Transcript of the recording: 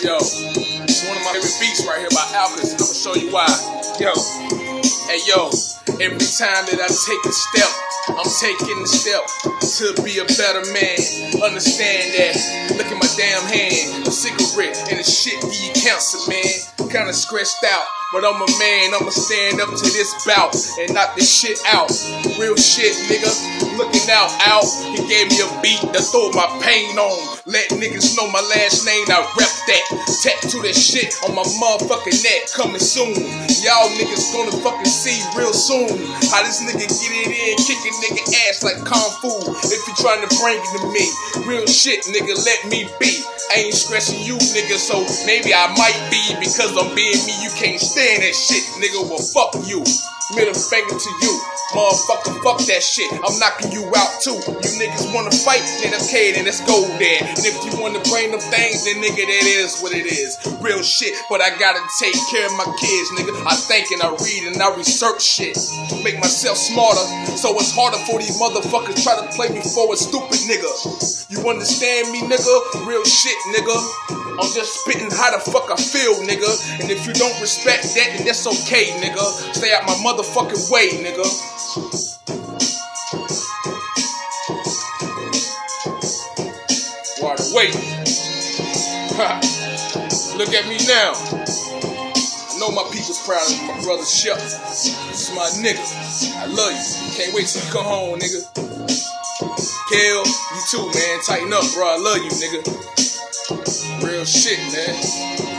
Yo, it's one of my favorite beats right here by Alchemist, and I'm gonna show you why. Yo, hey yo, every time that I take a step, I'm taking the step to be a better man. Understand that, look at my damn hand, a cigarette and the shit give you cancer, man. Kinda stressed out, but I'm a man, I'ma stand up to this bout and knock this shit out. Real shit, nigga, looking out. He gave me a beat that throw my pain on. Let niggas know my last name, I rep that. Tattoo that shit on my motherfucking neck, coming soon. Y'all niggas gonna fucking see real soon how this nigga get it in, kicking nigga ass like Kung Fu. If you trying to bring it to me, real shit, nigga, let me be. I ain't stressing you, nigga, so maybe I might be because I'm being me. You can't stand that shit, nigga. Well, fuck you. Middle finger to you, motherfucker. Fuck that shit. I'm knocking you out too. You niggas wanna fight, then okay, then let's go there. And if you wanna bring them things, then nigga, that is what it is. Real shit, but I gotta take care of my kids, nigga. I think and I read and I research shit, make myself smarter, so it's harder for these motherfuckers try to play me for a stupid nigga. You understand me, nigga? Real shit, nigga. I'm just spitting how the fuck I feel, nigga. And if you don't respect that, then that's okay, nigga. Stay out my motherfucking way, nigga. Water, wait. Look at me now. I know my people's proud of me, my brother Shep. This is my nigga. I love you. Can't wait till you come home, nigga. Kel, you too, man. Tighten up, bro. I love you, nigga. Real shit, man.